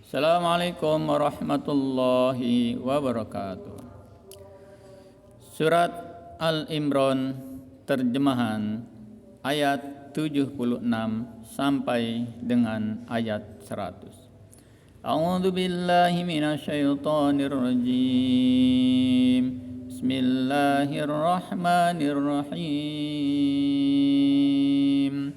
Assalamualaikum warahmatullahi wabarakatuh. Surat Al-Imran terjemahan ayat 76 sampai dengan ayat 100. A'udzu billahi minasyaitonir rajim. Bismillahirrahmanirrahim.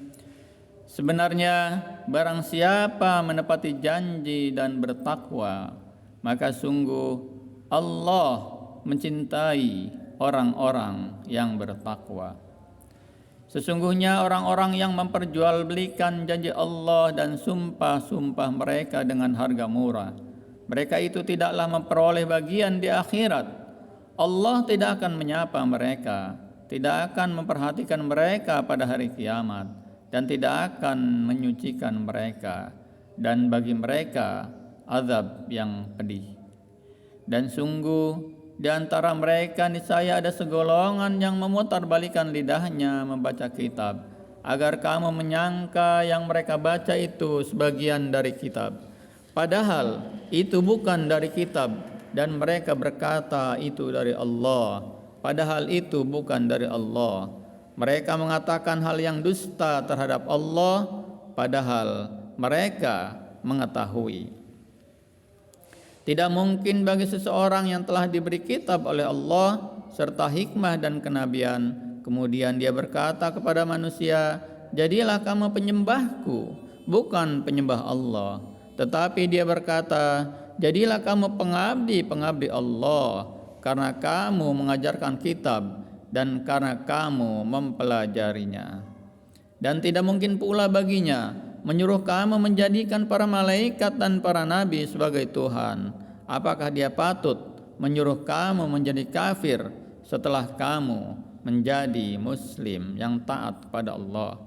Sebenarnya barang siapa menepati janji dan bertakwa, maka sungguh Allah mencintai orang-orang yang bertakwa. Sesungguhnya orang-orang yang memperjualbelikan janji Allah dan sumpah-sumpah mereka dengan harga murah, mereka itu tidaklah memperoleh bagian di akhirat. Allah tidak akan menyapa mereka, tidak akan memperhatikan mereka pada hari kiamat, dan tidak akan menyucikan mereka, dan bagi mereka azab yang pedih. Dan sungguh di antara mereka niscaya ada segolongan yang memutarbalikkan lidahnya membaca kitab, agar kamu menyangka yang mereka baca itu sebagian dari kitab, padahal itu bukan dari kitab, dan mereka berkata itu dari Allah, padahal itu bukan dari Allah. Mereka mengatakan hal yang dusta terhadap Allah, padahal mereka mengetahui. Tidak mungkin bagi seseorang yang telah diberi kitab oleh Allah serta hikmah dan kenabian, kemudian dia berkata kepada manusia, "Jadilah kamu penyembahku, bukan penyembah Allah." Tetapi dia berkata, "Jadilah kamu pengabdi Allah, karena kamu mengajarkan kitab dan karena kamu mempelajarinya." Dan tidak mungkin pula baginya menyuruh kamu menjadikan para malaikat dan para nabi sebagai Tuhan. Apakah dia patut menyuruh kamu menjadi kafir setelah kamu menjadi muslim yang taat kepada Allah?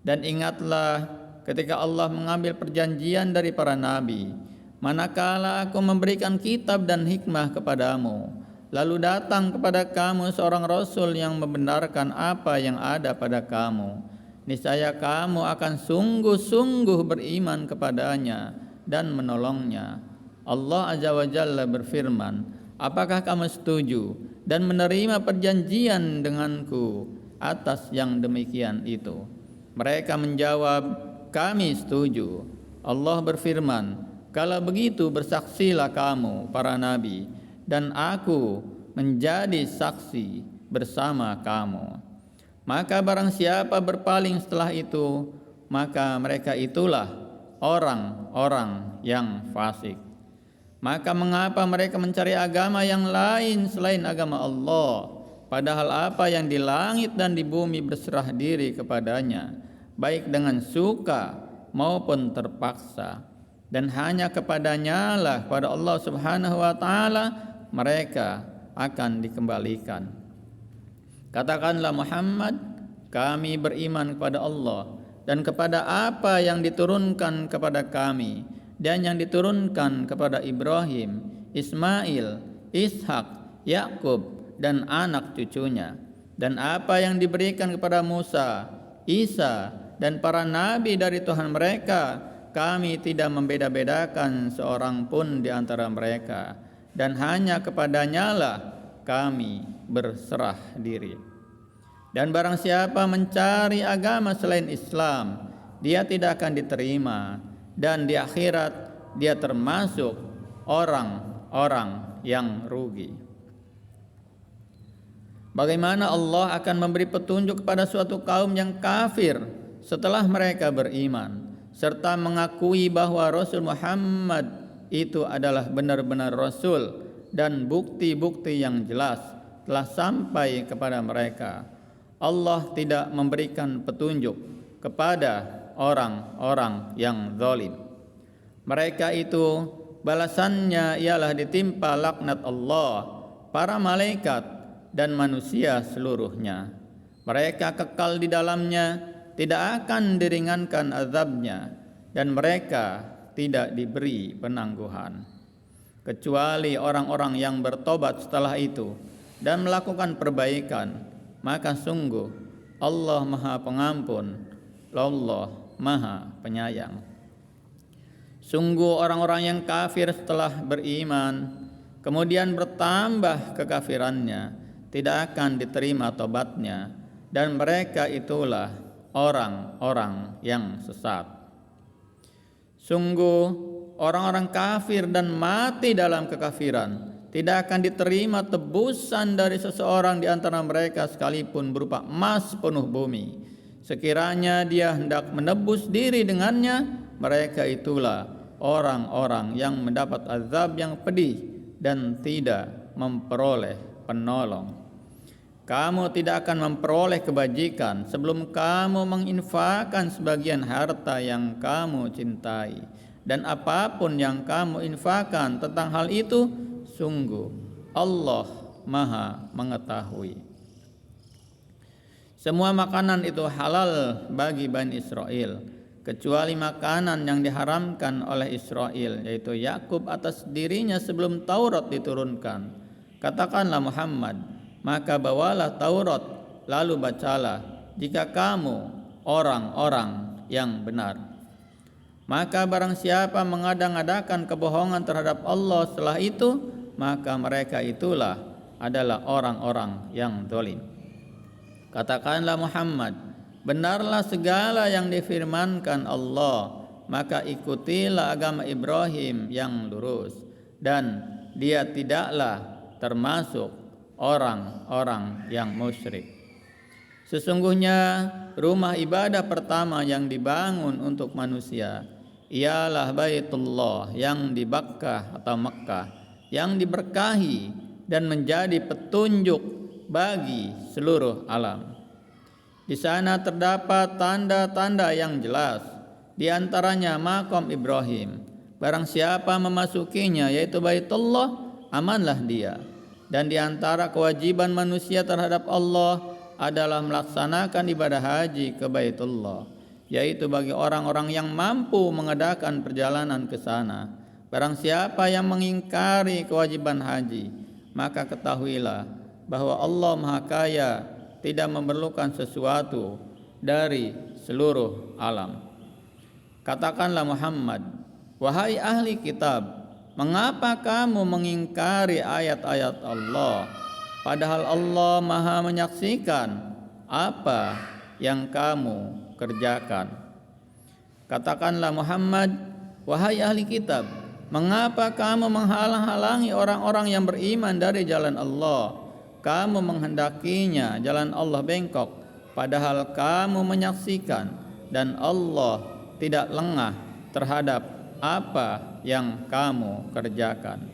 Dan ingatlah ketika Allah mengambil perjanjian dari para nabi, manakala aku memberikan kitab dan hikmah kepadamu, lalu datang kepada kamu seorang rasul yang membenarkan apa yang ada pada kamu, niscaya kamu akan sungguh-sungguh beriman kepadanya dan menolongnya. Allah Azza wa Jalla berfirman, apakah kamu setuju dan menerima perjanjian denganku atas yang demikian itu? Mereka menjawab, kami setuju. Allah berfirman, kalau begitu bersaksilah kamu para nabi, dan aku menjadi saksi bersama kamu. Maka barang siapa berpaling setelah itu, maka mereka itulah orang-orang yang fasik. Maka mengapa mereka mencari agama yang lain selain agama Allah, padahal apa yang di langit dan di bumi berserah diri kepadanya, baik dengan suka maupun terpaksa, dan hanya kepadanya lah, pada Allah Subhanahu wa taala, mereka akan dikembalikan. Katakanlah Muhammad, kami beriman kepada Allah dan kepada apa yang diturunkan kepada kami dan yang diturunkan kepada Ibrahim, Ismail, Ishak, Yakub dan anak cucunya, dan apa yang diberikan kepada Musa, Isa dan para nabi dari Tuhan mereka. Kami tidak membeda-bedakan seorang pun di antara mereka, dan hanya kepadanya lah kami berserah diri. Dan barang siapa mencari agama selain Islam, dia tidak akan diterima, dan di akhirat dia termasuk orang-orang yang rugi. Bagaimana Allah akan memberi petunjuk kepada suatu kaum yang kafir setelah mereka beriman, serta mengakui bahwa Rasul Muhammad itu adalah benar-benar Rasul, dan bukti-bukti yang jelas telah sampai kepada mereka? Allah tidak memberikan petunjuk kepada orang-orang yang zalim. Mereka itu balasannya ialah ditimpa laknat Allah, para malaikat dan manusia seluruhnya. Mereka kekal di dalamnya, tidak akan diringankan azabnya, dan mereka tidak diberi penangguhan, kecuali orang-orang yang bertobat setelah itu dan melakukan perbaikan. Maka sungguh Allah Maha Pengampun, Allah Maha Penyayang. Sungguh orang-orang yang kafir setelah beriman kemudian bertambah kekafirannya, tidak akan diterima tobatnya, dan mereka itulah orang-orang yang sesat. Sungguh orang-orang kafir dan mati dalam kekafiran tidak akan diterima tebusan dari seseorang di antara mereka sekalipun berupa emas penuh bumi. Sekiranya dia hendak menebus diri dengannya, mereka itulah orang-orang yang mendapat azab yang pedih dan tidak memperoleh penolong. Kamu tidak akan memperoleh kebajikan sebelum kamu menginfakkan sebagian harta yang kamu cintai. Dan apapun yang kamu infakkan tentang hal itu, sungguh Allah Maha mengetahui. Semua makanan itu halal bagi Bani Israel, kecuali makanan yang diharamkan oleh Israel, yaitu Yakub atas dirinya sebelum Taurat diturunkan. Katakanlah Muhammad, maka bawalah Taurat, lalu bacalah, jika kamu orang-orang yang benar. Maka barang siapa mengadang-adakan kebohongan terhadap Allah setelah itu, maka mereka itulah adalah orang-orang yang zalim. Katakanlah Muhammad, benarlah segala yang difirmankan Allah, maka ikutilah agama Ibrahim yang lurus, dan dia tidaklah termasuk orang-orang yang musyrik. Sesungguhnya rumah ibadah pertama yang dibangun untuk manusia ialah Baitullah yang di Bakkah atau Mekkah, yang diberkahi dan menjadi petunjuk bagi seluruh alam. Di sana terdapat tanda-tanda yang jelas, di antaranya maqam Ibrahim. Barang siapa memasukinya, yaitu Baitullah, amanlah dia. Dan di antara kewajiban manusia terhadap Allah adalah melaksanakan ibadah haji ke Baitullah, yaitu bagi orang-orang yang mampu mengadakan perjalanan ke sana. Barang siapa yang mengingkari kewajiban haji, maka ketahuilah bahwa Allah Maha Kaya, tidak memerlukan sesuatu dari seluruh alam. Katakanlah Muhammad, wahai ahli kitab, mengapa kamu mengingkari ayat-ayat Allah, padahal Allah Maha menyaksikan apa yang kamu kerjakan. Katakanlah Muhammad, wahai ahli kitab, mengapa kamu menghalang-halangi orang-orang yang beriman dari jalan Allah? Kamu menghendakinya jalan Allah bengkok, padahal kamu menyaksikan dan Allah tidak lengah terhadap apa yang kamu kerjakan.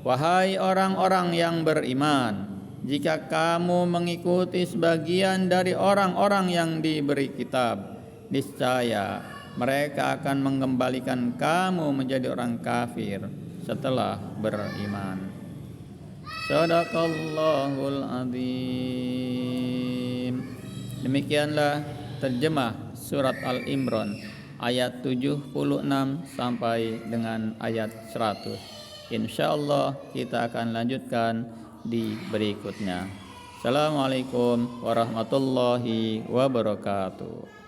Wahai orang-orang yang beriman, jika kamu mengikuti sebagian dari orang-orang yang diberi kitab, niscaya mereka akan mengembalikan kamu menjadi orang kafir setelah beriman. Shadaqallahul Azim. Demikianlah terjemah surat Al-Imran ayat 76 sampai dengan ayat 100. Insyaallah kita akan lanjutkan di berikutnya. Assalamualaikum warahmatullahi wabarakatuh.